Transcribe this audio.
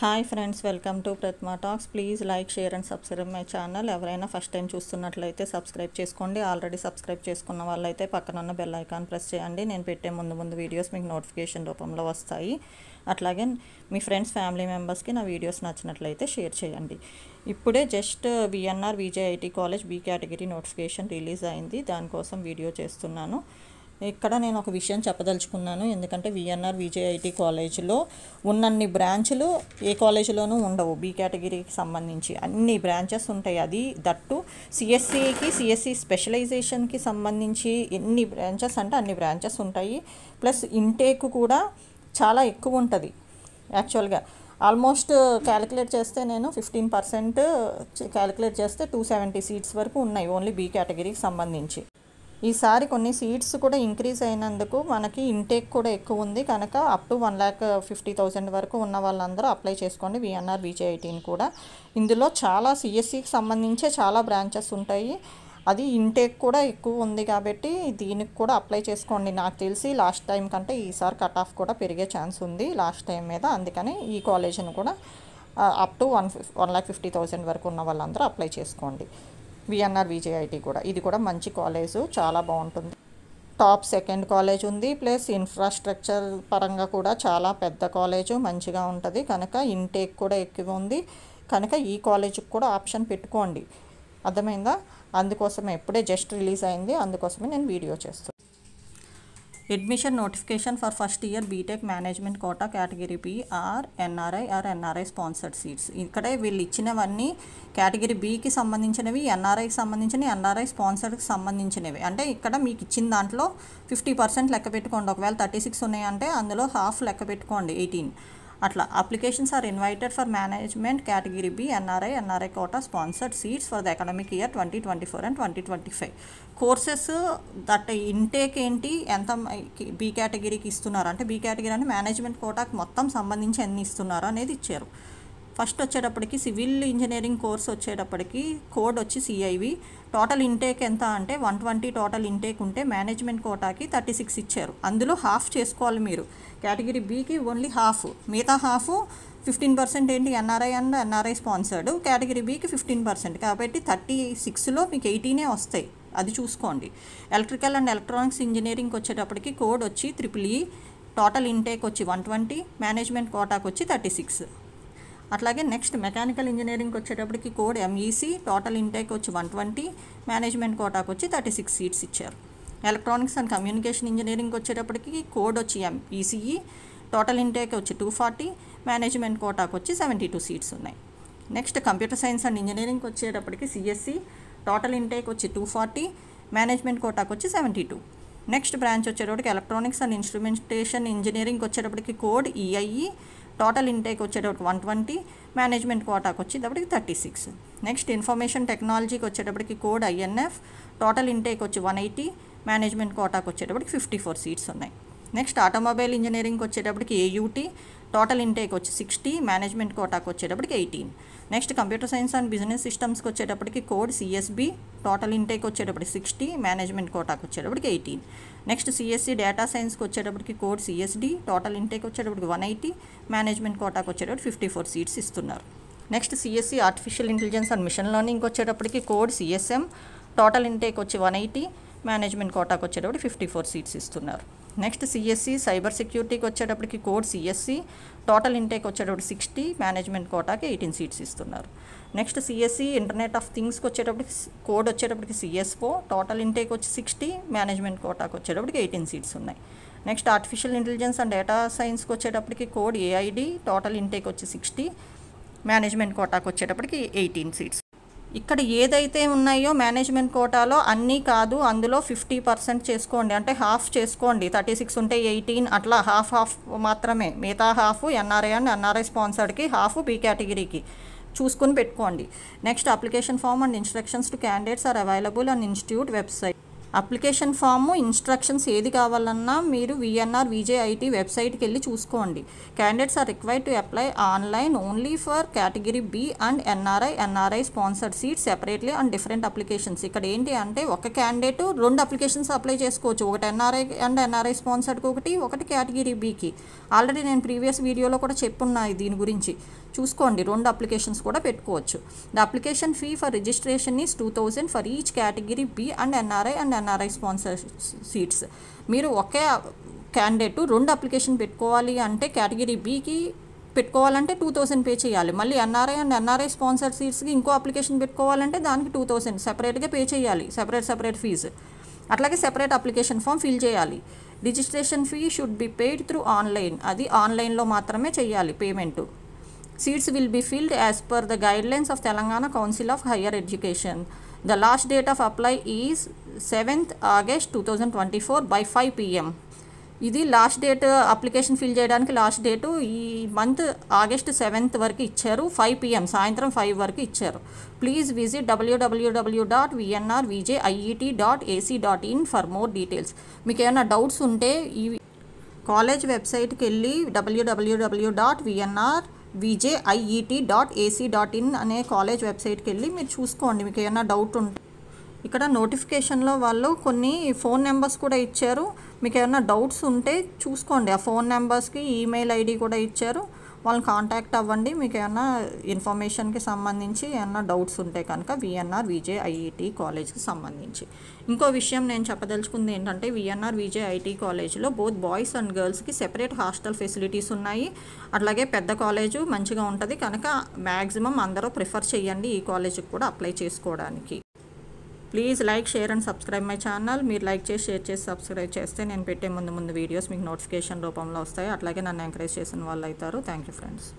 Hi friends, welcome to Pratima talks. Please like, share and subscribe my channel. ఎవరైనా first time చూస్తున్నట్లయితే subscribe చేసుకోండి. Already subscribe చేసుకున్న వాళ్ళైతే పక్కన ఉన్న బెల్ ఐకాన్ ప్రెస్ చేయండి. నేను పెట్టే ముందు వీడియోస్ మీకు నోటిఫికేషన్ రూపంలో వస్తాయి. అట్లాగే మీ ఫ్రెండ్స్, ఫ్యామిలీ మెంబర్స్కి నా వీడియోస్ నచ్చినట్లయితే షేర్ చేయండి. ఇప్పుడే just VNR VJIT college B category notification release అయింది. దానికోసం వీడియో చేస్తున్నాను. ఇక్కడ నేను ఒక విషయం చెప్పదలుచుకున్నాను. ఎందుకంటే విఎన్ఆర్ విజేఐటీ కాలేజీలో ఉన్నన్ని బ్రాంచ్లు ఏ కాలేజీలోనూ ఉండవు. బి కేటగిరీకి సంబంధించి అన్ని బ్రాంచెస్ ఉంటాయి. అది దట్టు సిఎస్సి స్పెషలైజేషన్కి సంబంధించి ఎన్ని బ్రాంచెస్ అంటే అన్ని బ్రాంచెస్ ఉంటాయి. ప్లస్ ఇంటేక్ కూడా చాలా ఎక్కువ ఉంటుంది. యాక్చువల్గా ఆల్మోస్ట్ క్యాలిక్యులేట్ చేస్తే నేను 15% క్యాలిక్యులేట్ చేస్తే 270 సీట్స్ వరకు ఉన్నాయి ఓన్లీ బి కేటగిరీకి సంబంధించి. ఈసారి కొన్ని సీట్స్ కూడా ఇంక్రీజ్ అయినందుకు మనకి ఇంటేక్ కూడా ఎక్కువ ఉంది కనుక అప్ టు 1,50,000 వరకు ఉన్న వాళ్ళందరూ అప్లై చేసుకోండి విఎన్ఆర్ విజేఐటీని కూడా. ఇందులో చాలా సిఎస్సికి సంబంధించే చాలా బ్రాంచెస్ ఉంటాయి. అది ఇంటేక్ కూడా ఎక్కువ ఉంది కాబట్టి దీనికి కూడా అప్లై చేసుకోండి. నాకు తెలిసి లాస్ట్ టైం కంటే ఈసారి కట్ ఆఫ్ కూడా పెరిగే ఛాన్స్ ఉంది లాస్ట్ టైం మీద. అందుకని ఈ కాలేజీని కూడా అప్ టు 1,50,000 వరకు ఉన్న వాళ్ళందరూ అప్లై చేసుకోండి. విఎన్ఆర్ విజేఐటీ కూడా ఇది కూడా మంచి కాలేజు, చాలా బాగుంటుంది. టాప్ సెకండ్ కాలేజ్ ఉంది. ప్లస్ ఇన్ఫ్రాస్ట్రక్చర్ పరంగా కూడా చాలా పెద్ద కాలేజు, మంచిగా ఉంటుంది కనుక ఇంటేక్ కూడా ఎక్కువ ఉంది కనుక ఈ కాలేజీకి కూడా ఆప్షన్ పెట్టుకోండి. అర్థమైందా? అందుకోసమే ఇప్పుడే జస్ట్ రిలీజ్ అయింది, అందుకోసమే నేను వీడియో చేస్తాను. Admission notification for first year BTech management quota category B or NRI sponsored seats. ఇక్కడే వీళ్ళు ఇచ్చినవన్నీ కేటగిరీ బికి సంబంధించినవి, ఎన్ఆర్ఐకి సంబంధించినవి, ఎన్ఆర్ఐ స్పాన్సర్డ్కి సంబంధించినవి. అంటే ఇక్కడ మీకు ఇచ్చిన దాంట్లో 50% లెక్క పెట్టుకోండి. ఒకవేళ 36 ఉన్నాయంటే అందులో హాఫ్ లెక్క పెట్టుకోండి, 18 అట్లా. Applications are invited for management category B NRI quota sponsored seats for the academic year 2024 and 2025. Courses that intake ఏంటి, ఎంత బి కేటగిరీకి ఇస్తున్నారు అంటే బి కేటగిరీ అంటే మేనేజ్మెంట్ కోటాకి మొత్తం సంబంధించి ఎన్ని ఇస్తున్నారు అనేది ఇచ్చారు. ఫస్ట్ వచ్చేటప్పటికి సివిల్ ఇంజనీరింగ్ కోర్స్ వచ్చేటప్పటికి కోడ్ వచ్చి సిఐవి. టోటల్ ఇంటేక్ ఎంత అంటే 120 టోటల్ ఇంటేక్ ఉంటే మేనేజ్మెంట్ కోటాకి 36 ఇచ్చారు. అందులో హాఫ్ చేసుకోవాలి మీరు. కేటగిరీ బికి ఓన్లీ హాఫ్, మిగతా హాఫ్ 15% ఏంటి ఎన్ఆర్ఐ స్పాన్సర్డ్, కేటగిరీ బికి 15%. కాబట్టి 36లో మీకు 18 వస్తాయి, అది చూసుకోండి. ఎలక్ట్రికల్ అండ్ ఎలక్ట్రానిక్స్ ఇంజనీరింగ్కి వచ్చేటప్పటికి కోడ్ వచ్చి EEE. టోటల్ ఇంటేక్ వచ్చి 120, మేనేజ్మెంట్ కోటాకి వచ్చి 36. అట్లాగే నెక్స్ట్ మెకానికల్ ఇంజనీరింగ్కి వచ్చేటప్పటికి కోడ్ MEC. టోటల్ ఇంటేక్ వచ్చి 120, మేనేజ్మెంట్ కోటాకి వచ్చి 36 సీట్స్ ఇచ్చారు. ఎలక్ట్రానిక్స్ అండ్ కమ్యూనికేషన్ ఇంజనీరింగ్కి వచ్చేటప్పటికి కోడ్ వచ్చి ECE. టోటల్ ఇంటేక్ వచ్చి 240, మేనేజ్మెంట్ కోటాకి వచ్చి 72 సీట్స్ ఉన్నాయి. నెక్స్ట్ కంప్యూటర్ సైన్స్ అండ్ ఇంజనీరింగ్కి వచ్చేటప్పటికి CSE. టోటల్ ఇంటేక్ వచ్చి 240, మేనేజ్మెంట్ కోటాకి వచ్చి 72. నెక్స్ట్ బ్రాంచ్ వచ్చేటప్పటికి ఎలక్ట్రానిక్స్ అండ్ ఇన్స్ట్రుమెంటేషన్ ఇంజనీరింగ్కి వచ్చేటప్పటికి కోడ్ EIE. టోటల్ ఇంటేక్ వచ్చేటప్పటికి 120, మేనేజ్మెంట్ కోటాకి వచ్చేటప్పటికి 36. నెక్స్ట్ ఇన్ఫర్మేషన్ టెక్నాలజీకి వచ్చేటప్పటికి కోడ్ INF. టోటల్ ఇంటేక్ వచ్చి 180, మేనేజ్మెంట్ కోటాకి వచ్చేటప్పటికి 54 సీట్స్ ఉన్నాయి. నెక్స్ట్ ఆటోమొబైల్ ఇంజనీరింగ్కి వచ్చేటప్పటికి AUT. టోటల్ ఇంటేక్ వచ్చి 60, మేనేజ్మెంట్ కోటాకి వచ్చేటప్పటికి 18. Next computer science and business సిస్టమ్స్కి వచ్చేటప్పటికి కోడ్ CSB. టోటల్ ఇంటేక్ వచ్చేటప్పటికి 60, మేనేజ్మెంట్ కోటాకి వచ్చేటప్పటికి 18. నెక్స్ట్ CSC డేటా సైన్స్కి వచ్చేటప్పటికి కోడ్ CSD. టోటల్ ఇంటేక్ వచ్చేటప్పటికి 180, మేనేజ్మెంట్ కోటాకి వచ్చేటప్పటికి 54 సీట్స్ ఇస్తున్నారు. Next CSC artificial intelligence and machine లెర్నింగ్కి వచ్చేటప్పటికి కోడ్ CSM. టోటల్ ఇంటేక్ వచ్చి 180, మేనేజ్మెంట్ కోటాకి వచ్చేటప్పటికి 54 సీట్స్ ఇస్తున్నారు. నెక్స్ట్ CSC సైబర్ సెక్యూరిటీకి వచ్చేటప్పటికి కోడ్ CSC. టోటల్ ఇంటేక్ వచ్చేటప్పటికి 60, మేనేజ్మెంట్ కోటాకి 18 సీట్స్ ఇస్తున్నారు. నెక్స్ట్ CSC ఇంటర్నెట్ ఆఫ్ థింగ్స్కి వచ్చేటప్పటికి కోడ్ వచ్చేటప్పటికి CSO. టోటల్ ఇంటేక్ వచ్చి 60, మేనేజ్మెంట్ కోటాకి వచ్చేటప్పటికి 18 సీట్స్ ఉన్నాయి. Next artificial intelligence and data సైన్స్కి వచ్చేటప్పటికి కోడ్ AID. టోటల్ ఇంటేక్ వచ్చి 60, మేనేజ్మెంట్ కోటాకి వచ్చేటప్పటికి 18 సీట్స్. ఇక్కడ ఏదైతే ఉన్నాయో మేనేజ్మెంట్ కోటాలో అన్నీ కాదు, అందులో 50% చేసుకోండి, అంటే హాఫ్ చేసుకోండి. 36 ఉంటే 18 అట్లా హాఫ్ మాత్రమే. మిగతా హాఫ్ ఎన్ఆర్ఐ అండ్ ఎన్ఆర్ఐ స్పాన్సర్డ్కి, హాఫ్ బి కేటగిరీకి చూసుకుని పెట్టుకోండి. Next application form and instructions to candidates are available on institute website. Application form, instructions ఏది కావాలన్నా మీరు VNR VJIT వెబ్సైట్కి వెళ్ళి చూసుకోండి. Candidates are required to apply online only for category B and NRI sponsored seats separately and different applications. ఇక్కడ ఏంటి అంటే ఒక క్యాండిడేట్ 2 అప్లికేషన్స్ అప్లై చేసుకోవచ్చు. ఒకటి NRI స్పాన్సర్డ్కి ఒకటి కేటగిరీ Bకి. ఆల్రెడీ నేను ప్రీవియస్ వీడియోలో కూడా చెప్పున్నా దీని గురించి, చూసుకోండి. 2 అప్లికేషన్స్ కూడా పెట్టుకోవచ్చు. The application fee for registration is 2000 for each category B and NRI sponsor seats. మీరు ఒకే క్యాండిడేట్ 2 అప్లికేషన్ పెట్టుకోవాలి అంటే కేటగిరీ Bకి పెట్టుకోవాలంటే 2000 పే చేయాలి. మళ్ళీ NRI స్పాన్సర్ సీట్స్కి ఇంకో అప్లికేషన్ పెట్టుకోవాలంటే దానికి 2000 సెపరేట్గా పే చేయాలి, సెపరేట్ ఫీజు. అట్లాగే సెపరేట్ అప్లికేషన్ ఫామ్ ఫిల్ చేయాలి. Registration fee should be paid through online, అది ఆన్లైన్లో మాత్రమే చేయాలి payment. Seats will be filled as per the guidelines of Telangana Council of Higher Education. The last date of apply is 7th August 2024 by 5 PM. ఇది last date, application fill చేయడానికి last date ఈ month August 7th వరకు ఇచ్చారు. 5 PM సాయంత్రం 5 వరకు ఇచ్చారు. Please visit www.vnrvjiet.ac.in for more details. మీకు ఏమైనా డౌట్స్ ఉంటే ఈ కాలేజ్ వెబ్సైట్కి వెళ్ళి www.vnrvjiet.ac.in అనే కాలేజ్ వెబ్సైట్కి వెళ్ళి మీరు చూసుకోండి. మీకు ఏమైనా డౌట్ ఉంటే ఇక్కడ నోటిఫికేషన్లో వాళ్ళు కొన్ని ఫోన్ నెంబర్స్ కూడా ఇచ్చారు. మీకు ఏమైనా డౌట్స్ ఉంటే చూసుకోండి. ఆ ఫోన్ నెంబర్స్కి ఈమెయిల్ ID కూడా ఇచ్చారు. వాళ్ళని కాంటాక్ట్ అవ్వండి. మీకు ఏమైనా ఇన్ఫర్మేషన్కి సంబంధించి ఏమైనా డౌట్స్ ఉంటే కనుక VNR VJIT కాలేజ్కి సంబంధించి. ఇంకో విషయం నేను చెప్పదలుచుకుంది ఏంటంటే VNR VJIT కాలేజ్లో బోత్ బాయ్స్ అండ్ గర్ల్స్కి సెపరేట్ హాస్టల్ ఫెసిలిటీస్ ఉన్నాయి. అట్లాగే పెద్ద కాలేజు మంచిగా ఉంటుంది కనుక మ్యాక్సిమం అందరూ ప్రిఫర్ చేయండి ఈ కాలేజ్కి కూడా అప్లై చేసుకోవడానికి. Please like, share and subscribe my channel. మీరు లైక్ చేసి, షేర్ చేసి, సబ్స్క్రైబ్ చేస్తే నేను పెట్టే ముందు వీడియోస్ మీకు నోటిఫికేషన్ రూపంలో వస్తాయి. అట్లాగే నన్ను ఎంకరేజ్ చేసిన వాళ్ళు అవుతారు. Thank you friends.